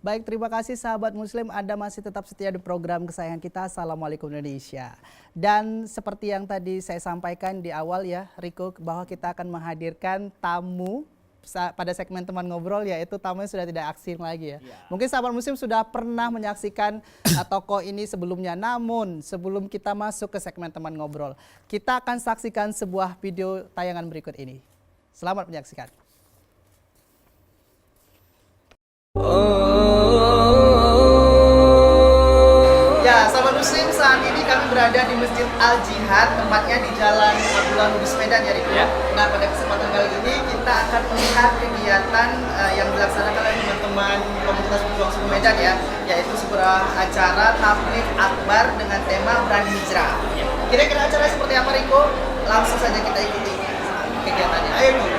Baik, terima kasih sahabat Muslim, Anda masih tetap setia di program kesayangan kita, Assalamualaikum Indonesia. Dan seperti yang tadi saya sampaikan di awal ya, Riko, bahwa kita akan menghadirkan tamu pada segmen teman ngobrol, yaitu tamunya sudah tidak asing lagi ya. Mungkin sahabat Muslim sudah pernah menyaksikan tokoh ini sebelumnya, namun sebelum kita masuk ke segmen teman ngobrol, kita akan saksikan sebuah video tayangan berikut ini. Selamat menyaksikan. Ya, sahabat Muslim, saat ini kami berada di Masjid Al Jihad, tempatnya di Jalan Abdullah Lubis Medan ya, Riko. Nah, pada kesempatan kali ini kita akan melihat kegiatan yang dilaksanakan oleh teman-teman komunitas pejuang suku Medan ya, yaitu sebuah acara tabligh akbar dengan tema Berani Hijrah. Kira-kira acara seperti apa, Riko? Langsung saja kita ikuti kegiatannya. Ayo, Riko.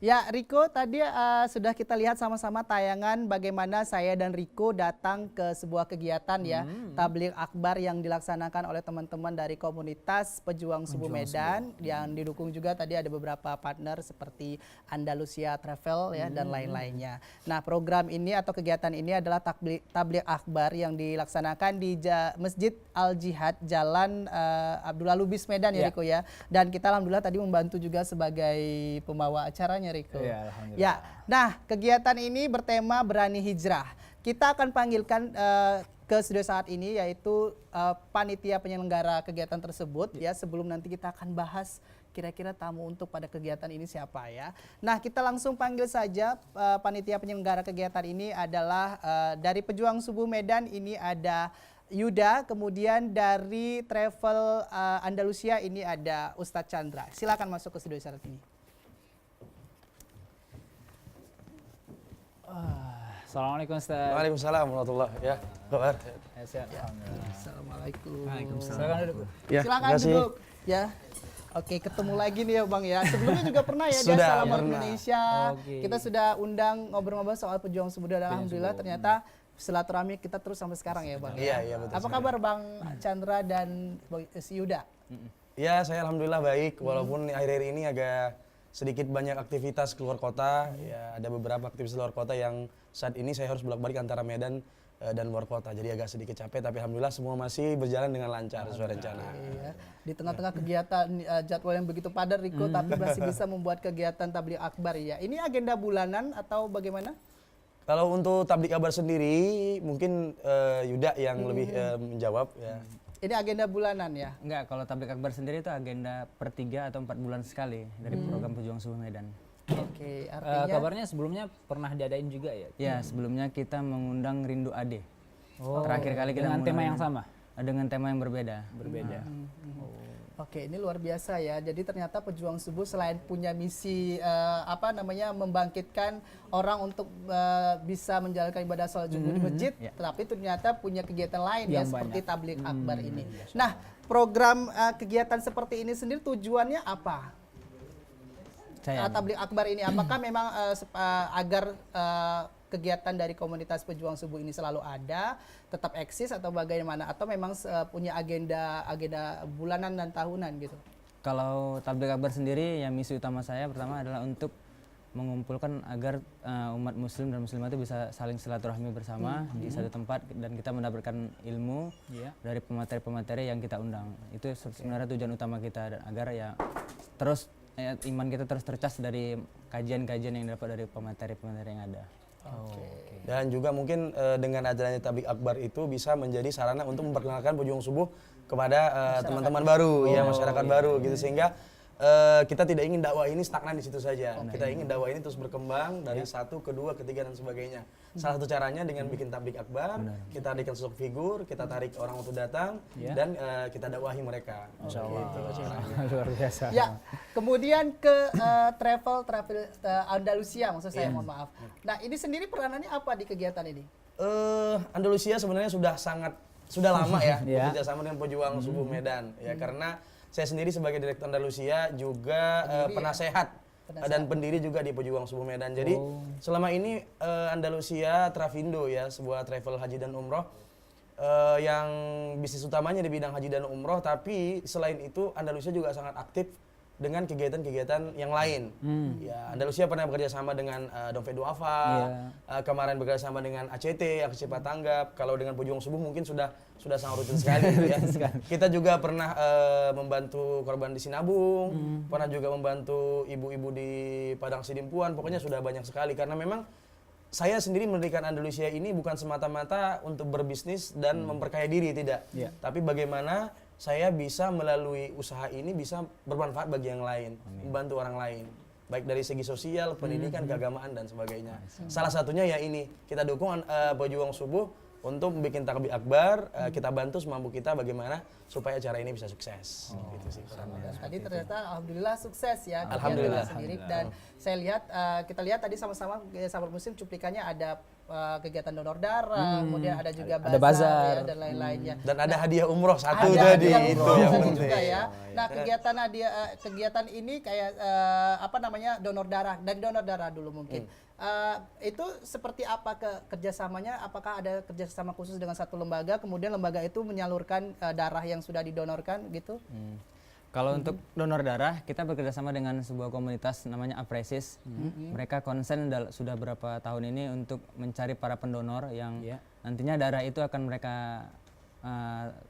Ya, Riko, tadi sudah kita lihat sama-sama tayangan bagaimana saya dan Riko datang ke sebuah kegiatan ya, tabligh akbar yang dilaksanakan oleh teman-teman dari komunitas pejuang subuh Medan, yang didukung juga tadi ada beberapa partner seperti Andalusia Travel ya dan lain-lainnya. Nah, program ini atau kegiatan ini adalah tabligh akbar yang dilaksanakan di Masjid Al Jihad Jalan Abdullah Lubis Medan ya, Riko ya. Dan kita alhamdulillah tadi membantu juga sebagai pembawa acaranya, Riko. Ya, alhamdulillah. Ya, nah kegiatan ini bertema Berani Hijrah. Kita akan panggilkan ke studio saat ini yaitu panitia penyelenggara kegiatan tersebut ya. Sebelum nanti kita akan bahas kira-kira tamu untuk pada kegiatan ini siapa ya. Nah, kita langsung panggil saja panitia penyelenggara kegiatan ini adalah dari Pejuang Subuh Medan ini ada Yuda, kemudian dari Travel Andalusia ini ada Ustadz Chandra. Silakan masuk ke studio saat ini. Assalamualaikum Ustaz. Waalaikumsalam warahmatullahi ya. Kabar? Sehat. Alhamdulillah. Assalamualaikum. Waalaikumsalam. Silakan duduk. Ya, Silakan duduk. Ya. Oke, ketemu lagi nih ya Bang ya. Sebelumnya juga pernah ya Sudah, di Salam pernah. Indonesia. Oke. Kita sudah undang ngobrol-ngobrol soal pejuang subuh dan alhamdulillah ternyata silaturahmi kita terus sampai sekarang ya Bang. Iya, betul. Apa kabar Bang Chandra dan si Yuda? Ya, saya alhamdulillah baik walaupun akhir-akhir ini agak sedikit banyak aktivitas keluar kota. Ya, ada beberapa aktivitas luar kota yang saat ini saya harus bolak-balik antara Medan dan luar kota. Jadi agak sedikit capek tapi alhamdulillah semua masih berjalan dengan lancar sesuai rencana. Iya. Di tengah-tengah kegiatan jadwal yang begitu padat Riko tapi masih bisa membuat kegiatan tabligh akbar ya. Ini agenda bulanan atau bagaimana? Kalau untuk tabligh akbar sendiri mungkin Yuda yang lebih menjawab ya. Ini agenda bulanan ya? Enggak, kalau tabligh akbar sendiri itu agenda per 3 atau 4 bulan sekali dari program Pejuang Subuh Medan. Oke, artinya Kabarnya sebelumnya pernah diadain juga ya? Ya, sebelumnya kita mengundang Rindu Ade. Oh, Terakhir kali kita dengan tema mengundang yang sama? dengan tema yang berbeda. Oke, ini luar biasa ya. Jadi ternyata pejuang subuh selain punya misi membangkitkan orang untuk bisa menjalankan ibadah sholat subuh di masjid, tapi ternyata punya kegiatan lain ya Yang seperti banyak. tabligh akbar ini. Nah, program kegiatan seperti ini sendiri tujuannya apa? Tabligh akbar ini apakah memang agar kegiatan dari komunitas pejuang subuh ini selalu ada, tetap eksis atau bagaimana? Atau memang punya agenda bulanan dan tahunan gitu? Kalau tabligh akbar sendiri, ya misi utama saya pertama adalah untuk mengumpulkan agar umat muslim dan muslimat itu bisa saling silaturahmi bersama di satu tempat dan kita mendapatkan ilmu dari pemateri-pemateri yang kita undang. Itu sebenarnya tujuan utama kita, dan agar ya terus iman kita terus tercas dari kajian-kajian yang dapat dari pemateri-pemateri yang ada. Dan juga mungkin dengan adanya tabligh akbar itu bisa menjadi sarana untuk memperkenalkan pejuang subuh kepada teman-teman baru, ya masyarakat baru gitu, sehingga kita tidak ingin dakwah ini stagnan di situ saja. Kita ingin dakwah ini terus berkembang dari satu, kedua, ketiga dan sebagainya. Salah satu caranya dengan bikin tablik akbar, kita hadirkan sosok figur, kita tarik orang untuk datang dan kita dakwahi mereka. Gitu caranya. Luar biasa. Ya, kemudian ke travel Andalusia maksud saya, mohon maaf. Nah, ini sendiri peranannya apa di kegiatan ini? Andalusia sebenarnya sudah lama ya Ya. bekerja sama dengan Pejuang Subuh Medan ya, karena saya sendiri sebagai Direktur Andalusia juga penasehat dan pendiri juga di Pejuang Subuh Medan. Jadi selama ini Andalusia Travindo ya, sebuah travel haji dan umroh yang bisnis utamanya di bidang haji dan umroh, tapi selain itu Andalusia juga sangat aktif dengan kegiatan-kegiatan yang lain. Ya, Andalusia pernah bekerja sama dengan Dompet Duafa, kemarin bekerja sama dengan ACT, Aksi Cepat Tanggap. Kalau dengan Pejuang Subuh mungkin sudah sangat rutin sekali. Ya. Kita juga pernah membantu korban di Sinabung, pernah juga membantu ibu-ibu di Padang Sidimpuan. Pokoknya sudah banyak sekali, karena memang saya sendiri mendirikan Andalusia ini bukan semata-mata untuk berbisnis dan memperkaya diri, tidak. Tapi bagaimana saya bisa melalui usaha ini bisa bermanfaat bagi yang lain, membantu orang lain, baik dari segi sosial, pendidikan, keagamaan dan sebagainya. Salah satunya ya ini, kita dukung Pejuang Subuh untuk membuat takbir akbar, kita bantu semampu kita bagaimana supaya acara ini bisa sukses. Gitu sih. Dan tadi ternyata alhamdulillah sukses ya kegiatan Alhamdulillah. sendiri, dan saya lihat kita lihat tadi sama-sama sahabat muslim cuplikannya ada kegiatan donor darah, kemudian ada juga Ada bazar. bazar ya, dan lain-lainnya. Dan ada hadiah umroh satu Ada tadi, hadiah itu umroh yang tadi penting. juga ya. Nah, kegiatan ini kayak donor darah, dari donor darah dulu mungkin. Itu seperti apa kerjasamanya? Apakah ada kerjasama khusus dengan satu lembaga, kemudian lembaga itu menyalurkan darah yang sudah didonorkan gitu? Kalau untuk donor darah, kita bekerjasama dengan sebuah komunitas namanya Apresis. Mereka konsen sudah berapa tahun ini untuk mencari para pendonor yang nantinya darah itu akan mereka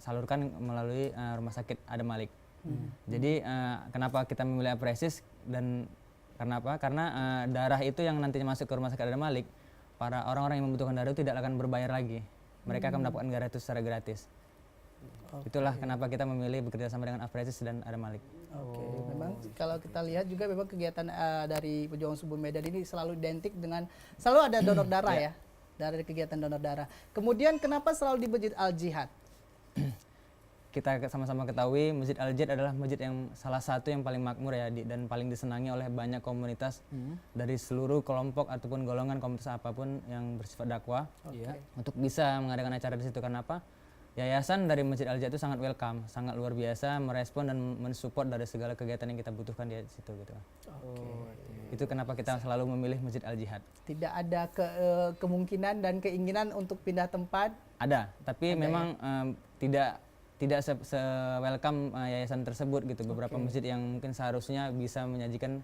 salurkan melalui Rumah Sakit Adam Malik. Jadi kenapa kita memilih Apresis dan kenapa? Karena darah itu yang nantinya masuk ke Rumah Sakit Adam Malik, para orang-orang yang membutuhkan darah itu tidak akan berbayar lagi. Mereka akan mendapatkan darah itu secara gratis. Itulah kenapa kita memilih bekerja sama dengan Apresis dan Adam Malik. Oke, memang kalau kita lihat juga memang kegiatan dari Pejuang Subuh Medan ini selalu identik dengan selalu ada donor darah ya, dari kegiatan donor darah. Kemudian kenapa selalu di Masjid Al Jihad? Kita sama-sama ketahui Masjid Al Jihad adalah masjid yang salah satu yang paling makmur ya dan paling disenangi oleh banyak komunitas dari seluruh kelompok ataupun golongan komunitas apapun yang bersifat dakwah untuk bisa mengadakan acara di situ. Karena apa? Yayasan dari Masjid Al Jihad itu sangat welcome, sangat luar biasa merespon dan mensupport dari segala kegiatan yang kita butuhkan di situ gitu. Itu kenapa kita selalu memilih Masjid Al Jihad. Tidak ada kemungkinan dan keinginan untuk pindah tempat? Ada, tapi memang tidak se-welcome yayasan tersebut gitu. Beberapa masjid yang mungkin seharusnya bisa menyajikan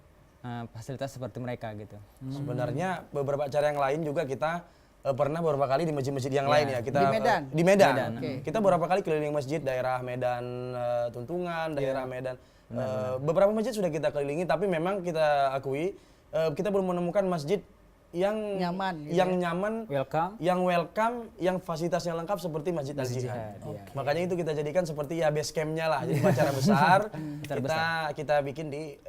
fasilitas seperti mereka gitu. Sebenarnya beberapa acara yang lain juga kita pernah beberapa kali di masjid-masjid yang lain ya. Kita Di Medan? di Medan. Okay. Kita beberapa kali keliling masjid daerah Medan Tuntungan, daerah Medan. Beberapa masjid sudah kita kelilingi, tapi memang kita akui kita belum menemukan masjid yang Nyaman gitu yang nyaman, Welcome. yang fasilitasnya lengkap seperti Masjid Al Jihad. Jihad, Makanya itu kita jadikan seperti ya base campnya lah. Jadi acara besar kita bikin di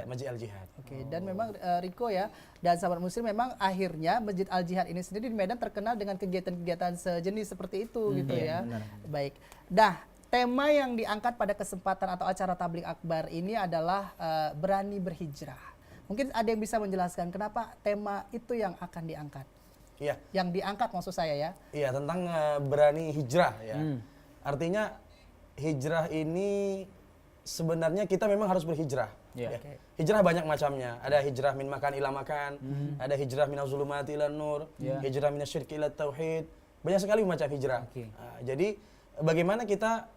Masjid Al Jihad. Oke, dan memang Riko ya dan sahabat muslim memang akhirnya Masjid Al Jihad ini sendiri di Medan terkenal dengan kegiatan-kegiatan sejenis seperti itu gitu ya. Baik. Dah, tema yang diangkat pada kesempatan atau acara tablik akbar ini adalah berani berhijrah. Mungkin ada yang bisa menjelaskan kenapa tema itu yang akan diangkat? Iya. Yang diangkat maksud saya ya. Iya, tentang berani hijrah ya. Artinya hijrah ini sebenarnya kita memang harus berhijrah. Ya. Hijrah banyak macamnya. Ada hijrah min makan ila makan, ada hijrah minaz zulumati ilan nur, hijrah minasyirki ila tauhid. Banyak sekali macam hijrah. Nah, jadi bagaimana kita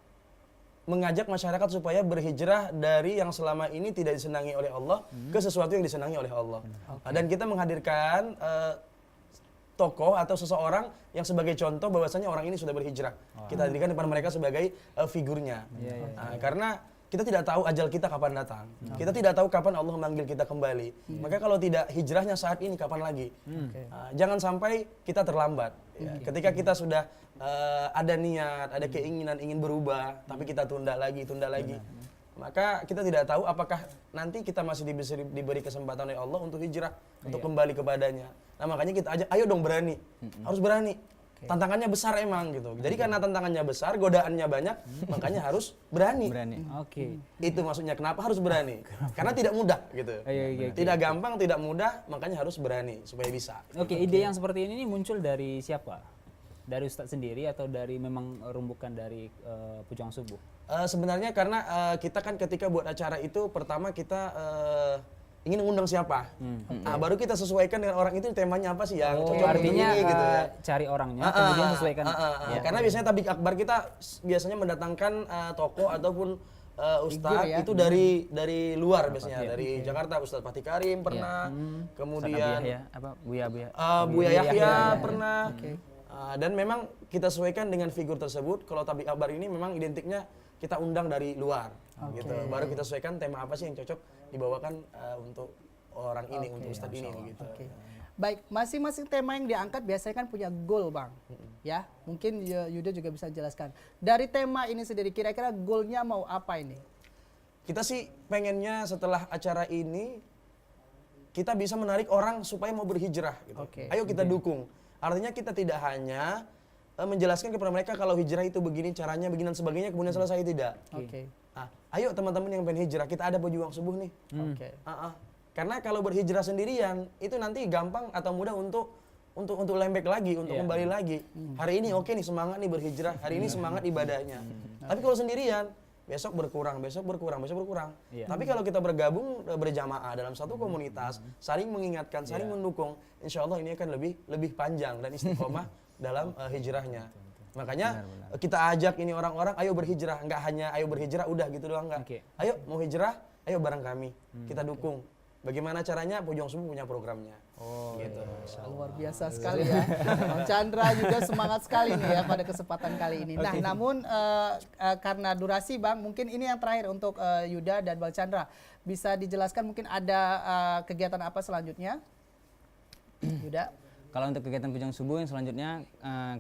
mengajak masyarakat supaya berhijrah dari yang selama ini tidak disenangi oleh Allah ke sesuatu yang disenangi oleh Allah. Dan kita menghadirkan tokoh atau seseorang yang sebagai contoh bahwasanya orang ini sudah berhijrah. Kita hadirkan depan mereka sebagai figurnya. Karena kita tidak tahu ajal kita kapan datang. Kita tidak tahu kapan Allah memanggil kita kembali. Maka kalau tidak hijrahnya saat ini, kapan lagi? Jangan sampai kita terlambat. Ya. Ketika kita sudah ada niat, ada keinginan ingin berubah, tapi kita tunda lagi. maka kita tidak tahu apakah nanti kita masih diberi kesempatan oleh Allah untuk hijrah, untuk kembali kepadanya. Nah makanya kita ajak, ayo dong berani, harus berani. Tantangannya besar emang gitu. Jadi karena tantangannya besar, godaannya banyak, makanya harus berani. Oke. Itu maksudnya kenapa harus berani? Karena tidak mudah gitu. Tidak gampang, tidak mudah, makanya harus berani supaya bisa. Oke, ide yang seperti ini nih muncul dari siapa? Dari Ustadz sendiri atau dari memang rumbukan dari Pejuang Subuh? Sebenarnya karena kita kan ketika buat acara itu pertama kita ingin mengundang siapa. Nah, baru kita sesuaikan dengan orang itu temanya apa sih yang cocok Artinya ini gitu ya. cari orangnya, kemudian sesuaikan. Ya. Karena biasanya tablik akbar kita biasanya mendatangkan tokoh ataupun ustadz ya. itu dari luar biasanya, dari Jakarta Ustadz Fatih Karim pernah, kemudian Buya Buya Yahya pernah. Dan memang kita sesuaikan dengan figur tersebut. Kalau tablik akbar ini memang identiknya kita undang dari luar, gitu. Baru kita sesuaikan tema apa sih yang cocok dibawakan untuk orang ini, untuk ustadz ini, gitu. Baik, masing-masing tema yang diangkat biasanya kan punya goal, Bang. Ya, mungkin Yuda juga bisa jelaskan. Dari tema ini sendiri, kira-kira goalnya mau apa ini? Kita sih pengennya setelah acara ini kita bisa menarik orang supaya mau berhijrah, gitu. Ayo kita dukung. Artinya kita tidak hanya menjelaskan kepada mereka kalau hijrah itu begini caranya, begini dan sebagainya, kemudian selesai, tidak. Nah, ayo teman-teman yang pengen hijrah, kita ada Pejuang Subuh nih. Karena kalau berhijrah sendirian itu nanti gampang atau mudah untuk lembek lagi, untuk kembali lagi. Hari ini oke nih semangat nih berhijrah, hari ini semangat ibadahnya. Tapi kalau sendirian, besok berkurang. Tapi kalau kita bergabung berjamaah dalam satu komunitas, saling mengingatkan, saling mendukung, insya Allah ini akan lebih panjang dan istiqomah dalam hijrahnya. Makanya kita ajak ini orang-orang, ayo berhijrah. Nggak hanya ayo berhijrah, udah gitu doang, nggak. Ayo mau hijrah, ayo bareng kami, kita dukung. Bagaimana caranya? Pejuang Subuh punya programnya. Gitu. Luar biasa sekali ya. Bang Chandra juga semangat sekali nih ya pada kesempatan kali ini. Nah, namun karena durasi, Bang, mungkin ini yang terakhir untuk Yuda dan Bang Chandra. Bisa dijelaskan mungkin ada kegiatan apa selanjutnya? Yuda? Kalau untuk kegiatan Pejuang Subuh yang selanjutnya,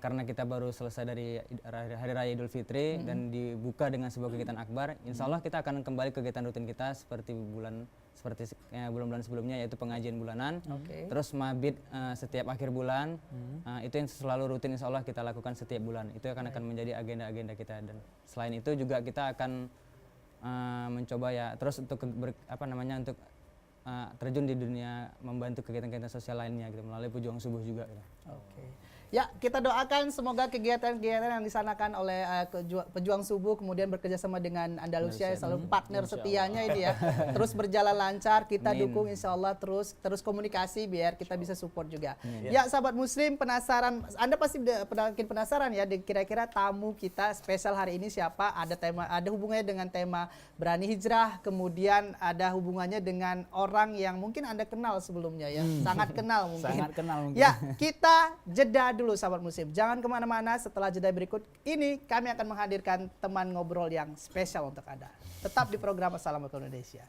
karena kita baru selesai dari Hari Raya Idul Fitri dan dibuka dengan sebuah kegiatan akbar, insya Allah kita akan kembali ke kegiatan rutin kita seperti bulan-bulan sebelumnya, yaitu pengajian bulanan, terus mabit setiap akhir bulan, itu yang selalu rutin insya Allah kita lakukan setiap bulan. Itu akan menjadi agenda-agenda kita, dan selain itu juga kita akan mencoba ya terus untuk untuk terjun di dunia membantu kegiatan-kegiatan sosial lainnya gitu melalui Pejuang Subuh juga gitu. Ya, kita doakan semoga kegiatan-kegiatan yang disanakan oleh Pejuang Subuh kemudian bekerja sama dengan Andalusia yang selalu partner setianya ini ya. Terus berjalan lancar, kita dukung insya Allah terus komunikasi biar kita bisa support juga. Ya, sahabat muslim, penasaran, Anda pasti makin penasaran ya kira-kira tamu kita spesial hari ini siapa? Ada hubungannya dengan tema berani hijrah, kemudian ada hubungannya dengan orang yang mungkin Anda kenal sebelumnya ya. Sangat kenal mungkin. Sangat kenal mungkin. Ya, kita jeda dulu sahabat muslim. Jangan kemana-mana, setelah jeda berikut ini kami akan menghadirkan teman ngobrol yang spesial untuk Anda. Tetap di program Assalamualaikum Indonesia.